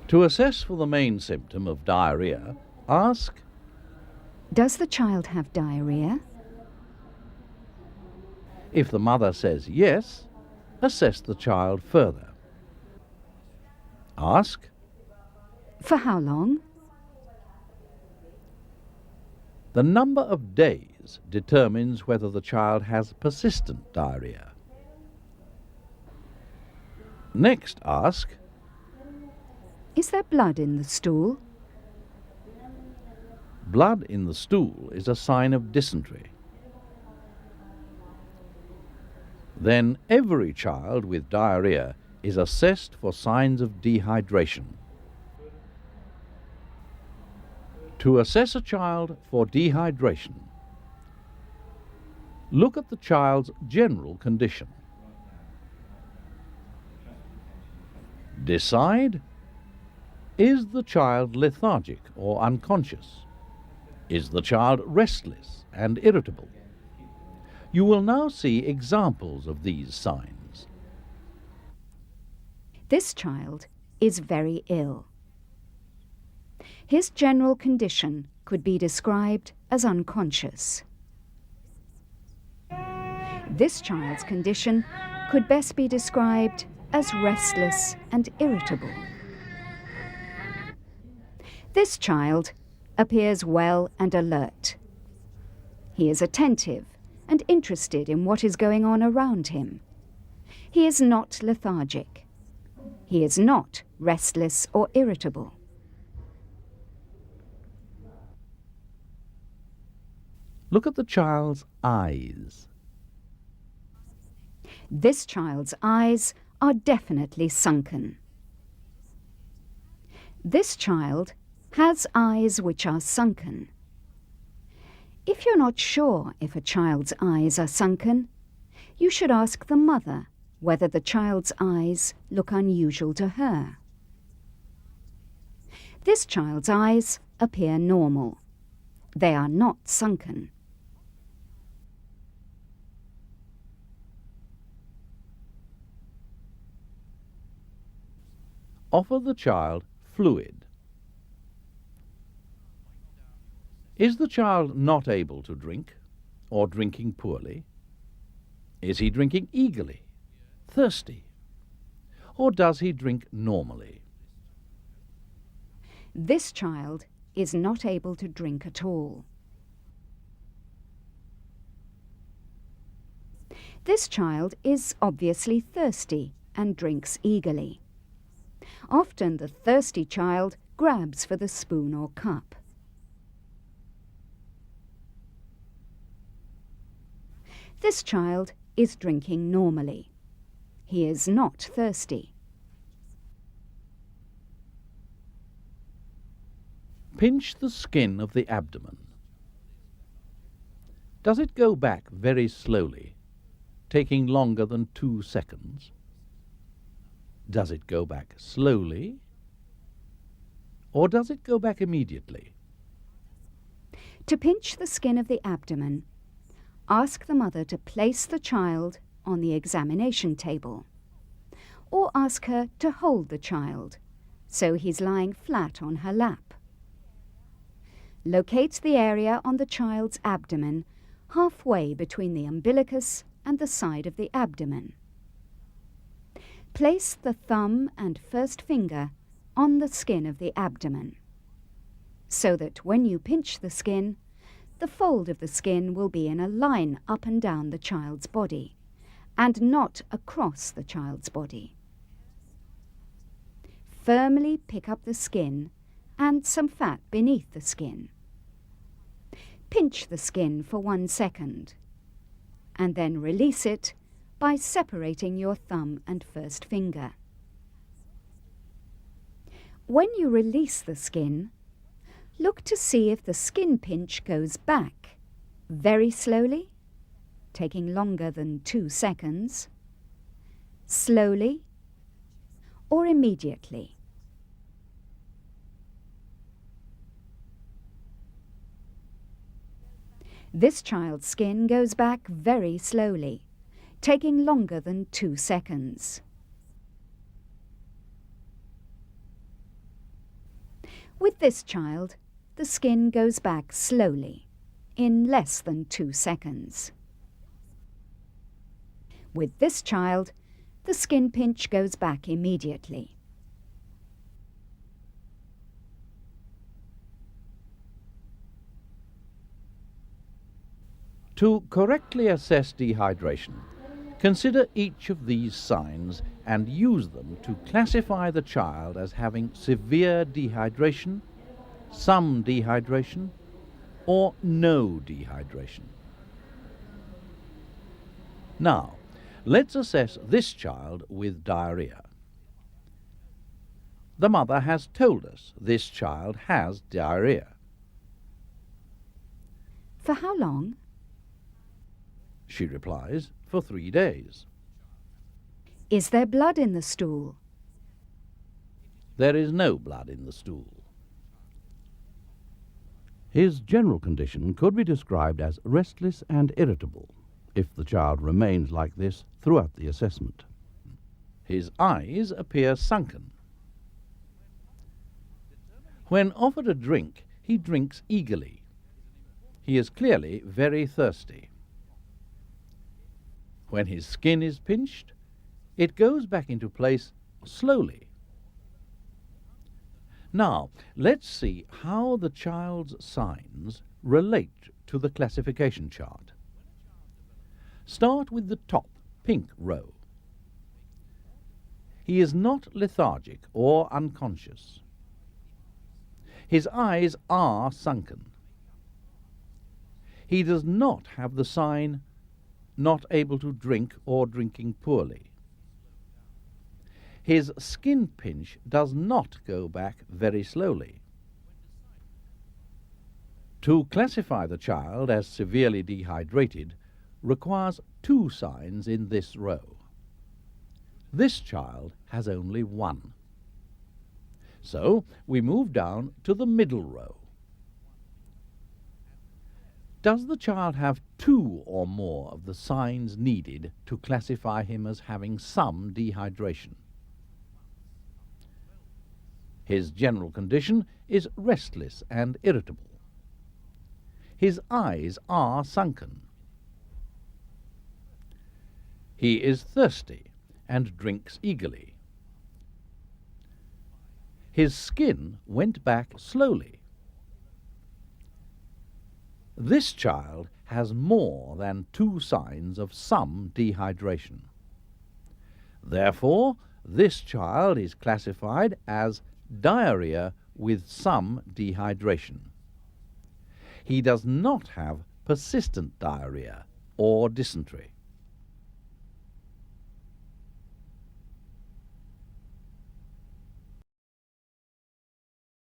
To assess for the main symptom of diarrhea, ask, Does the child have diarrhea? if the mother says yes, assess the child further. Ask, For how long? the number of days determines whether the child has persistent diarrhea. Next ask, Is there blood in the stool? blood in the stool is a sign of dysentery. Then every child with diarrhea is assessed for signs of dehydration. To assess a child for dehydration, look at the child's general condition. Decide, is the child lethargic or unconscious? Is the child restless and irritable? You will now see examples of these signs. This child is very ill. His general condition could be described as unconscious. This child's condition could best be described as restless and irritable. This child appears well and alert. He is attentive and interested in what is going on around him. He is not lethargic. He is not restless or irritable. Look at the child's eyes. This child's eyes are definitely sunken. This child has eyes which are sunken. If you're not sure if a child's eyes are sunken, you should ask the mother whether the child's eyes look unusual to her. This child's eyes appear normal. They are not sunken. Offer the child fluid. Is the child not able to drink or drinking poorly? Is he drinking eagerly, thirsty, or does he drink normally? This child is not able to drink at all. This child is obviously thirsty and drinks eagerly. Often the thirsty child grabs for the spoon or cup. This child is drinking normally. He is not thirsty. Pinch the skin of the abdomen. Does it go back very slowly, taking longer than 2 seconds? Does it go back slowly, or does it go back immediately? To pinch the skin of the abdomen, ask the mother to place the child on the examination table, or ask her to hold the child so he's lying flat on her lap. Locate the area on the child's abdomen halfway between the umbilicus and the side of the abdomen. Place the thumb and first finger on the skin of the abdomen, so that when you pinch the skin, the fold of the skin will be in a line up and down the child's body, and not across the child's body. Firmly pick up the skin and some fat beneath the skin. Pinch the skin for 1 second, and then release it by separating your thumb and first finger. When you release the skin, look to see if the skin pinch goes back very slowly, taking longer than 2 seconds, slowly, or immediately. This child's skin goes back very slowly, taking longer than 2 seconds. With this child, the skin goes back slowly, in less than 2 seconds. With this child, the skin pinch goes back immediately. To correctly assess dehydration, consider each of these signs and use them to classify the child as having severe dehydration, some dehydration, or no dehydration. Now, let's assess this child with diarrhea. The mother has told us this child has diarrhea. For how long? She replies, for 3 days. Is there blood in the stool? There is no blood in the stool. His general condition could be described as restless and irritable if the child remains like this throughout the assessment. His eyes appear sunken. When offered a drink, he drinks eagerly. He is clearly very thirsty. When his skin is pinched, it goes back into place slowly. Now, let's see how the child's signs relate to the classification chart. Start with the top, pink row. He is not lethargic or unconscious. His eyes are sunken. He does not have the sign not able to drink or drinking poorly. His skin pinch does not go back very slowly. To classify the child as severely dehydrated requires 2 signs in this row. This child has only 1. So we move down to the middle row. Does the child have 2 or more of the signs needed to classify him as having some dehydration? His general condition is restless and irritable. His eyes are sunken. He is thirsty and drinks eagerly. His skin went back slowly. This child has more than 2 signs of some dehydration. Therefore, this child is classified as diarrhea with some dehydration. He does not have persistent diarrhea or dysentery.